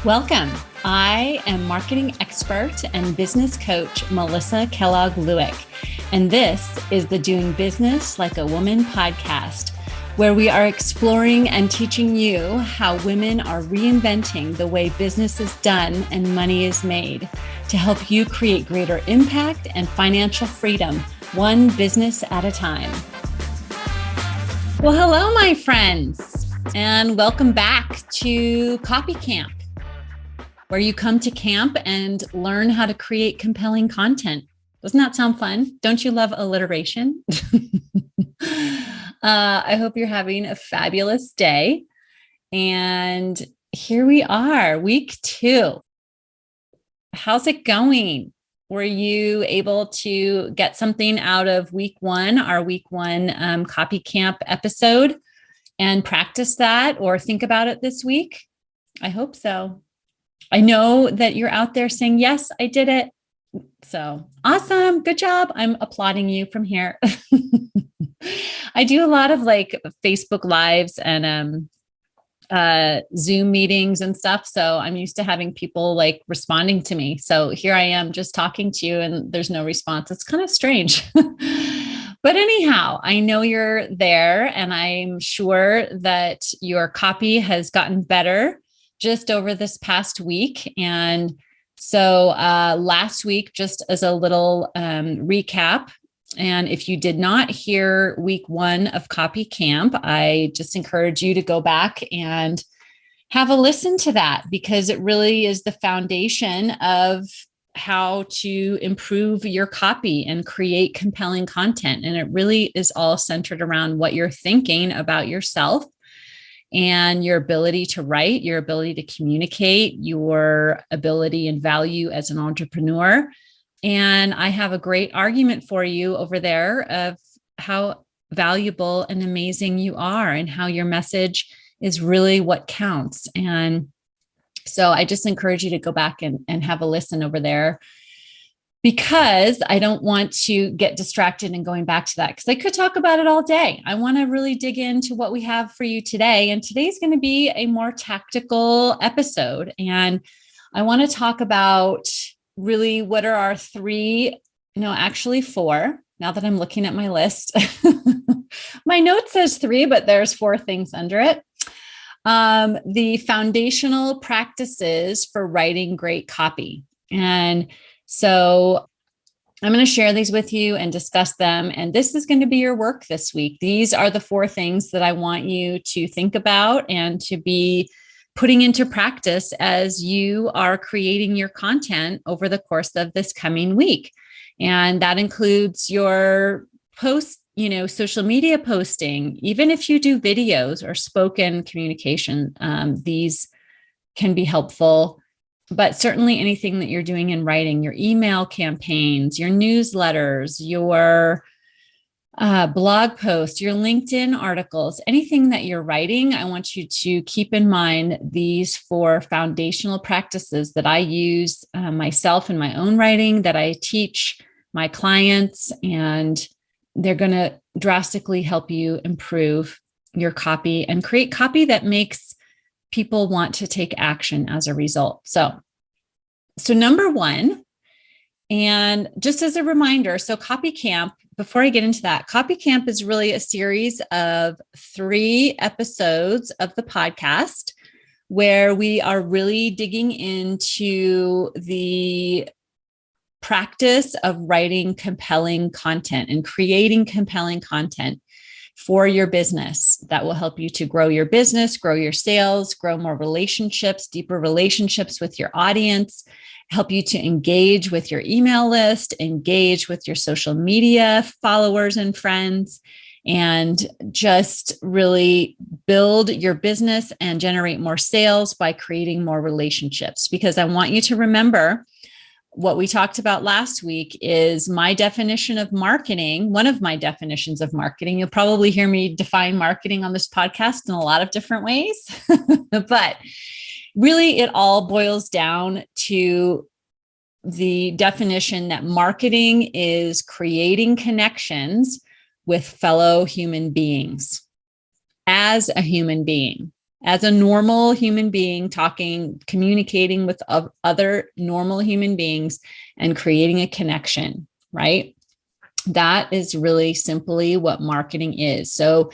Welcome. I am marketing expert and business coach Melissa Kellogg-Lewick, and this is the Doing Business Like a Woman podcast, where we are exploring and teaching you how women are reinventing the way business is done and money is made to help you create greater impact and financial freedom, one business at a time. Well, hello, my friends, and welcome back to Copy Camp, where you come to camp and learn how to create compelling content. Doesn't that sound fun? Don't you love alliteration? I hope you're having a fabulous day. And here we are, week 2. How's it going? Were you able to get something out of week 1, our week 1 Copy Camp episode, and practice that or think about it this week? I hope so. I know that you're out there saying, yes, I did it. So awesome. Good job. I'm applauding you from here. I do a lot of Facebook Lives and Zoom meetings and stuff. So I'm used to having people responding to me. So here I am just talking to you and there's no response. It's kind of strange. But anyhow, I know you're there and I'm sure that your copy has gotten better just over this past week. And so last week, just as a little recap, and if you did not hear week 1 of Copy Camp, I just encourage you to go back and have a listen to that, because it really is the foundation of how to improve your copy and create compelling content. And it really is all centered around what you're thinking about yourself and your ability to write, your ability to communicate, your ability and value as an entrepreneur. And I have a great argument for you over there of how valuable and amazing you are and how your message is really what counts. And so I just encourage you to go back and have a listen over there, because I don't want to get distracted and going back to that, because I could talk about it all day. I want to really dig into what we have for you today. And today's going to be a more tactical episode. And I want to talk about really what are our 4, now that I'm looking at my list. My note says 3, but there's 4 things under it. The foundational practices for writing great copy. And so I'm going to share these with you and discuss them. And this is going to be your work this week. These are the 4 things that I want you to think about and to be putting into practice as you are creating your content over the course of this coming week. And that includes your post, social media posting. Even if you do videos or spoken communication, these can be helpful. But certainly anything that you're doing in writing, your email campaigns, your newsletters, your blog posts, your LinkedIn articles, anything that you're writing, I want you to keep in mind these 4 foundational practices that I use myself in my own writing, that I teach my clients, and they're going to drastically help you improve your copy and create copy that makes people want to take action as a result. So number 1, and just as a reminder, so Copy Camp, before I get into that, Copy Camp is really a series of 3 episodes of the podcast where we are really digging into the practice of writing compelling content and creating compelling content for your business that will help you to grow your business, grow your sales, grow more relationships, deeper relationships with your audience, help you to engage with your email list, engage with your social media followers and friends, and just really build your business and generate more sales by creating more relationships. Because I want you to remember what we talked about last week is my definition of marketing. One of my definitions of marketing, you'll probably hear me define marketing on this podcast in a lot of different ways, but really it all boils down to the definition that marketing is creating connections with fellow human beings as a human being. as a normal human being, talking, communicating with other normal human beings and creating a connection, right? That is really simply what marketing is. So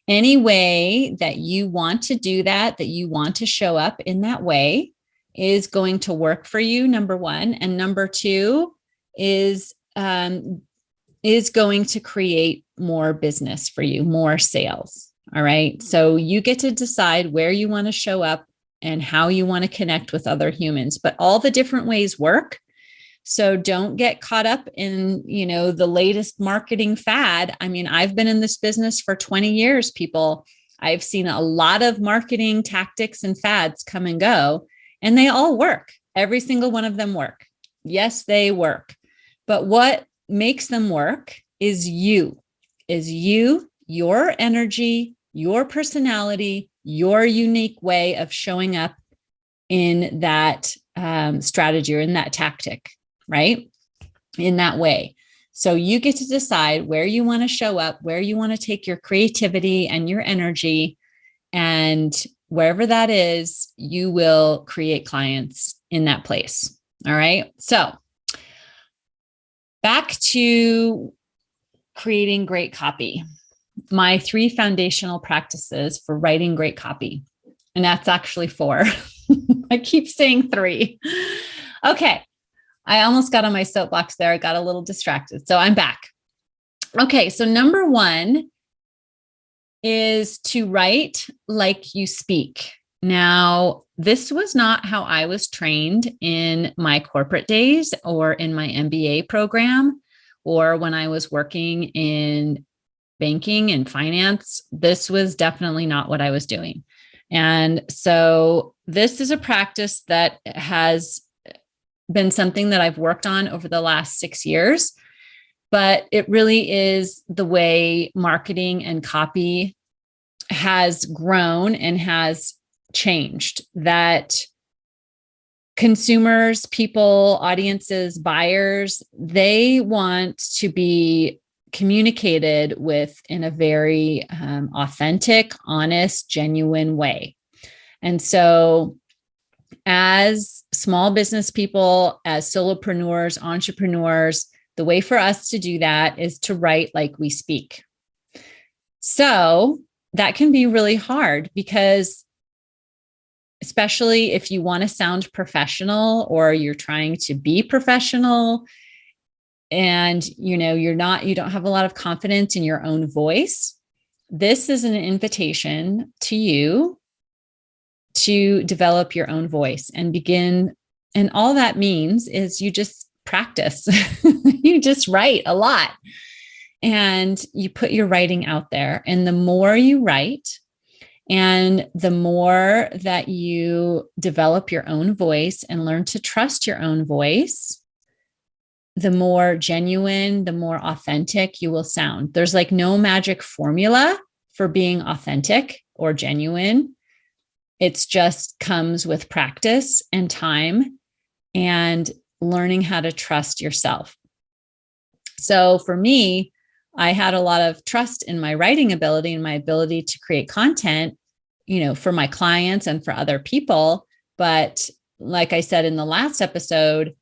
any way that you want to do that, that you want to show up in that way is going to work for you, number one. And number two is going to create more business for you, more sales. All right. So you get to decide where you want to show up and how you want to connect with other humans, but all the different ways work. So don't get caught up in, the latest marketing fad. I mean, I've been in this business for 20 years, people. I've seen a lot of marketing tactics and fads come and go, and they all work. Every single one of them work. Yes, they work. But what makes them work is you, your energy, your personality, your unique way of showing up in that strategy or in that tactic, right? In that way. So you get to decide where you want to show up, where you want to take your creativity and your energy, and wherever that is, you will create clients in that place. All right. So back to creating great copy. My 3 foundational practices for writing great copy. And that's actually 4. I keep saying 3. Okay. I almost got on my soapbox there. I got a little distracted. So I'm back. Okay. So number 1 is to write like you speak. Now, this was not how I was trained in my corporate days or in my MBA program or when I was working in banking and finance. This was definitely not what I was doing. And so this is a practice that has been something that I've worked on over the last 6 years, but it really is the way marketing and copy has grown and has changed, that consumers, people, audiences, buyers, they want to be communicated with in a very authentic, honest, genuine way. And so as small business people, as solopreneurs, entrepreneurs, the way for us to do that is to write like we speak. So that can be really hard because especially if you want to sound professional or you're trying to be professional and you don't have a lot of confidence in your own voice, this is an invitation to you to develop your own voice and begin. And all that means is you just practice. You just write a lot and you put your writing out there. And the more you write and the more that you develop your own voice and learn to trust your own voice, the more genuine, the more authentic you will sound. There's like no magic formula for being authentic or genuine. It's just comes with practice and time and learning how to trust yourself. So for me, I had a lot of trust in my writing ability and my ability to create content, for my clients and for other people. But like I said in the last episode,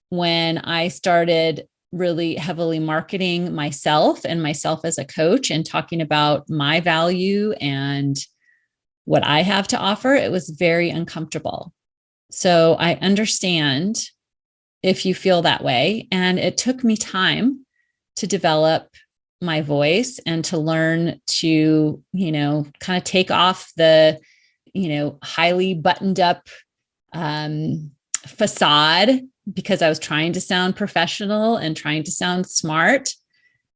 when I started really heavily marketing myself and myself as a coach and talking about my value and what I have to offer, it was very uncomfortable. So I understand if you feel that way. And it took me time to develop my voice and to learn to, kind of take off the, highly buttoned up facade, because I was trying to sound professional and trying to sound smart,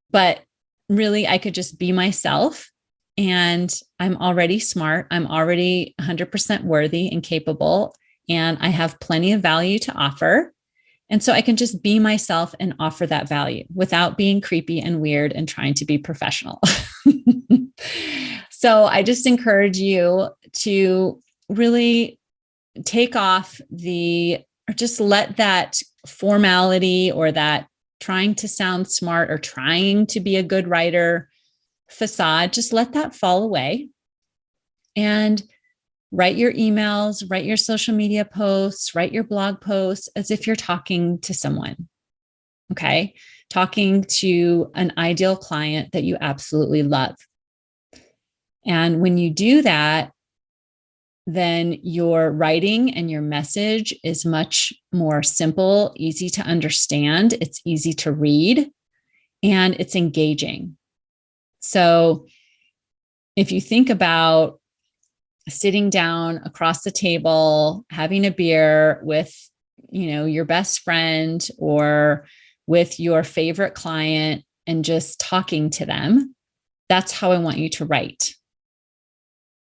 but really I could just be myself. And I'm already smart. I'm already 100% worthy and capable. And I have plenty of value to offer. And so I can just be myself and offer that value without being creepy and weird and trying to be professional. So I just encourage you to really take off or just let that formality or that trying to sound smart or trying to be a good writer facade, just let that fall away and Write your emails, write your social media posts, write your blog posts as if you're talking to someone. Okay. Talking to an ideal client that you absolutely love. And when you do that, then your writing and your message is much more simple, easy to understand. It's easy to read and it's engaging. So if you think about sitting down across the table, having a beer with, your best friend or with your favorite client and just talking to them, that's how I want you to write.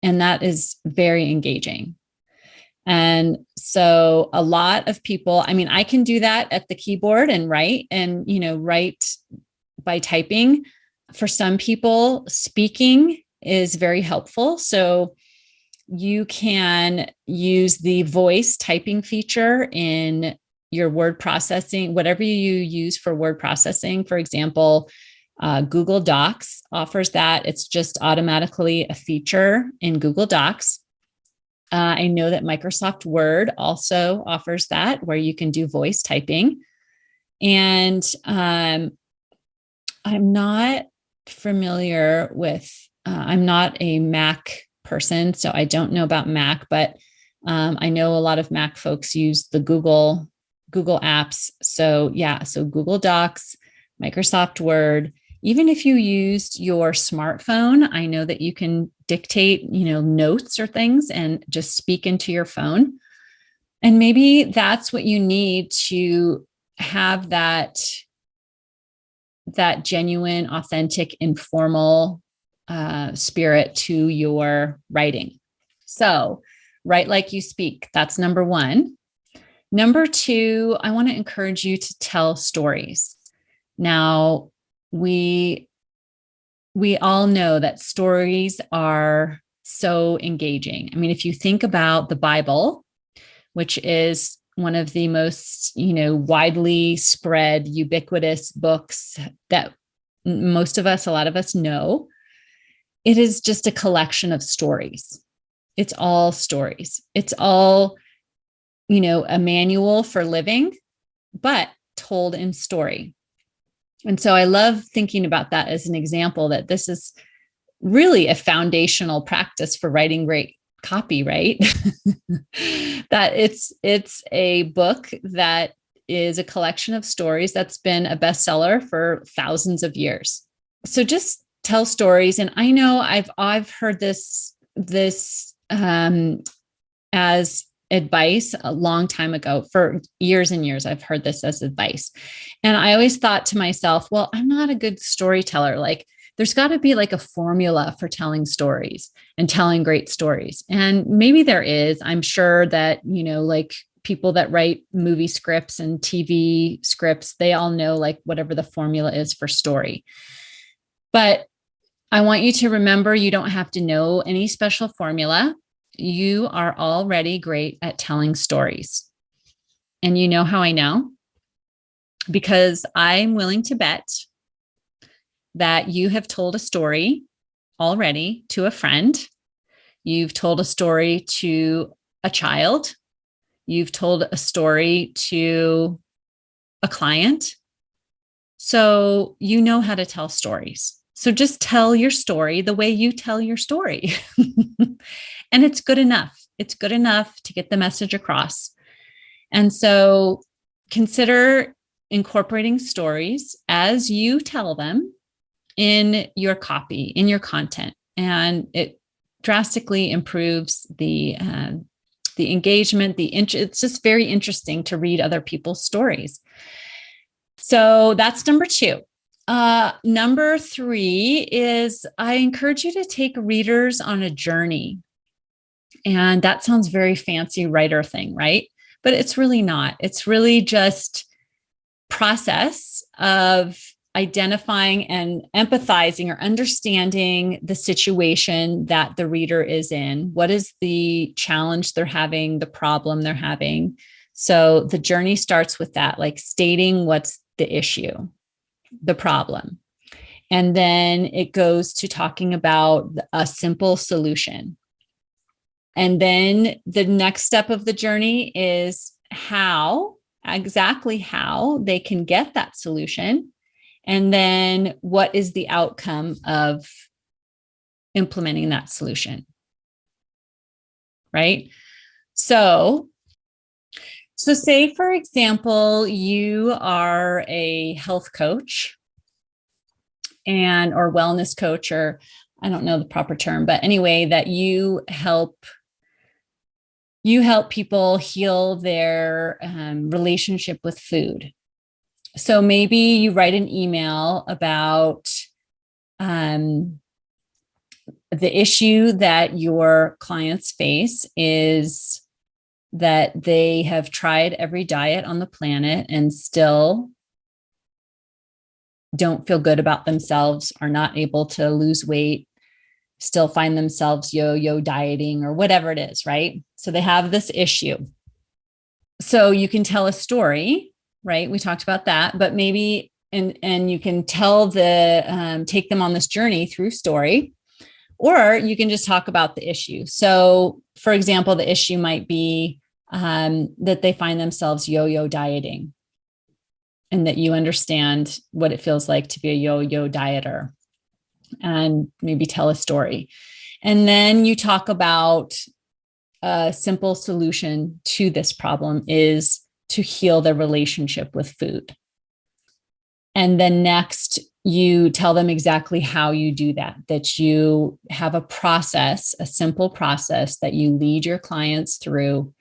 And that is very engaging. And so a lot of people, I can do that at the keyboard and write by typing. For some people, speaking is very helpful. So you can use the voice typing feature in your word processing, whatever you use for word processing. For example, Google Docs offers that. It's just automatically a feature in Google Docs. I know that Microsoft Word also offers that, where you can do voice typing. And I'm not familiar with, I'm not a Mac person, so I don't know about Mac, but I know a lot of Mac folks use the Google apps. So Google Docs, Microsoft Word. Even if you used your smartphone, I know that you can dictate, notes or things and just speak into your phone. And maybe that's what you need to have that genuine, authentic, informal spirit to your writing. So write like you speak. That's number one. Number two, I want to encourage you to tell stories. Now, we all know that stories are so engaging. If you think about the Bible, which is one of the most, widely spread, ubiquitous books that a lot of us know, it is just a collection of stories. It's all stories. It's all, a manual for living, but told in story. And so I love thinking about that as an example that this is really a foundational practice for writing great copy, right? That it's a book that is a collection of stories that's been a bestseller for thousands of years. So just tell stories. And I know I've heard this as advice a long time ago. For years and years, I've heard this as advice. And I always thought to myself, well, I'm not a good storyteller. Like, there's got to be like a formula for telling stories and telling great stories. And maybe there is. I'm sure that, like people that write movie scripts and TV scripts, they all know like whatever the formula is for story. But I want you to remember, you don't have to know any special formula. You are already great at telling stories. And you know how I know? Because I'm willing to bet that you have told a story already to a friend. You've told a story to a child. You've told a story to a client. So you know how to tell stories. So just tell your story the way you tell your story. And it's good enough. It's good enough to get the message across. And so consider incorporating stories as you tell them in your copy, in your content. And it drastically improves the engagement, it's just very interesting to read other people's stories. So that's number two. Number three is I encourage you to take readers on a journey. And that sounds very fancy writer thing, right? But it's really not. It's really just process of identifying and empathizing or understanding the situation that the reader is in. What is the challenge they're having, the problem they're having? So the journey starts with that, like stating what's the issue, the problem. And then it goes to talking about a simple solution. And then the next step of the journey is exactly how they can get that solution. And then what is the outcome of implementing that solution? Right? So say, for example, you are a health coach or wellness coach, or I don't know the proper term, but anyway, that you help people heal their relationship with food. So maybe you write an email about the issue that your clients face is that they have tried every diet on the planet and still don't feel good about themselves, are not able to lose weight, still find themselves yo-yo dieting or whatever it is, right? So they have this issue. So you can tell a story, right? We talked about that, but maybe, and you can tell take them on this journey through story, or you can just talk about the issue. So for example, the issue might be that they find themselves yo-yo dieting, and that you understand what it feels like to be a yo-yo dieter, and maybe tell a story. And then you talk about a simple solution to this problem is to heal their relationship with food. And then next, you tell them exactly how you do that you have a process, a simple process that you lead your clients through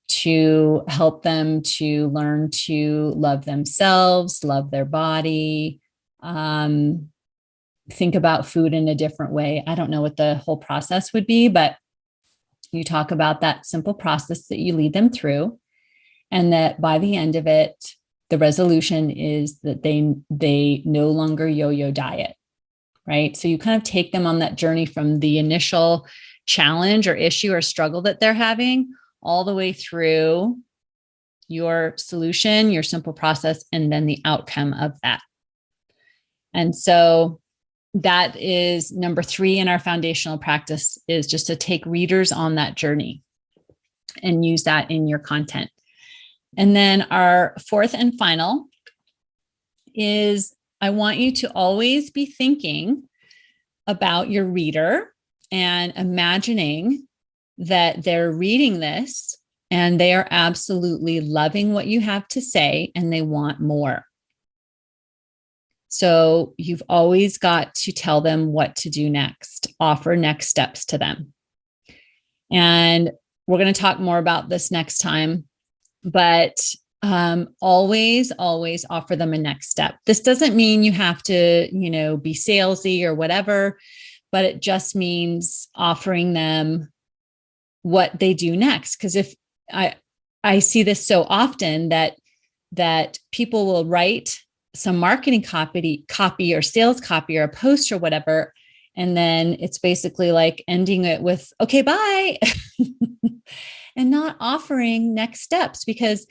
to help them to learn to love themselves, love their body, think about food in a different way. I don't know what the whole process would be, but you talk about that simple process that you lead them through, and that by the end of it, the resolution is that they no longer yo-yo diet, right? So you kind of take them on that journey from the initial challenge or issue or struggle that they're having all the way through your solution, your simple process, and then the outcome of that. And so that is number 3 in our foundational practice, is just to take readers on that journey and use that in your content. And then our 4th and final is I want you to always be thinking about your reader and imagining that they're reading this and they are absolutely loving what you have to say and they want more. So you've always got to tell them what to do next, offer next steps to them. And we're going to talk more about this next time, but always offer them a next step. This doesn't mean you have to, be salesy or whatever, but it just means offering them what they do next. Because if I see this so often that people will write some marketing copy or sales copy or a post or whatever, and then it's basically like ending it with, okay, bye, and not offering next steps, because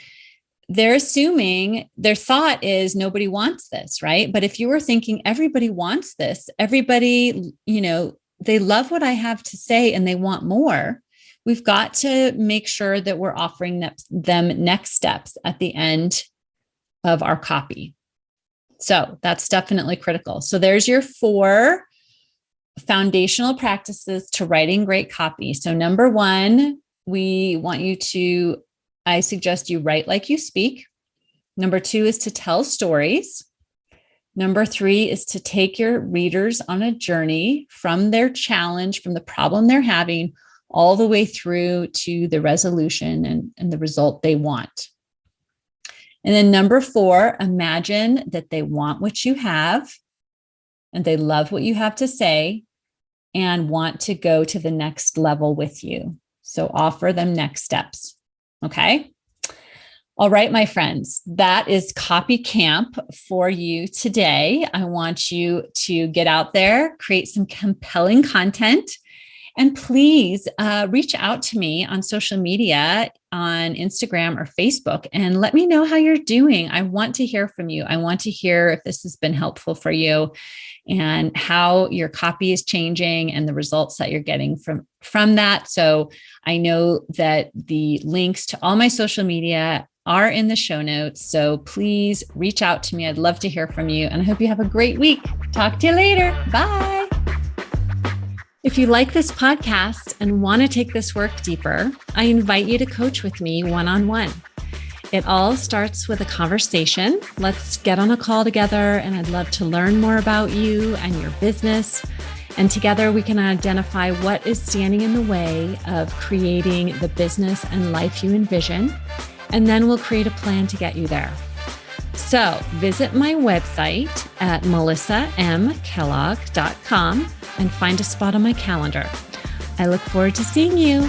they're assuming their thought is nobody wants this, right? But if you were thinking everybody wants this, everybody, they love what I have to say and they want more, we've got to make sure that we're offering them next steps at the end of our copy. So that's definitely critical. So there's your 4 foundational practices to writing great copy. So number 1, I suggest you write like you speak. Number 2 is to tell stories. Number 3 is to take your readers on a journey from their challenge, from the problem they're having, all the way through to the resolution and the result they want. And then number 4, imagine that they want what you have and they love what you have to say and want to go to the next level with you. So offer them next steps. Okay. All right, my friends, that is Copy Camp for you today. I want you to get out there, create some compelling content, and please reach out to me on social media on Instagram or Facebook and let me know how you're doing. I want to hear from you. I want to hear if this has been helpful for you and how your copy is changing and the results that you're getting from that. So I know that the links to all my social media are in the show notes. So please reach out to me. I'd love to hear from you. And I hope you have a great week. Talk to you later. Bye. If you like this podcast and want to take this work deeper, I invite you to coach with me one-on-one. It all starts with a conversation. Let's get on a call together, and I'd love to learn more about you and your business. And together we can identify what is standing in the way of creating the business and life you envision. And then we'll create a plan to get you there. So visit my website at melissamkellogg.com and find a spot on my calendar. I look forward to seeing you.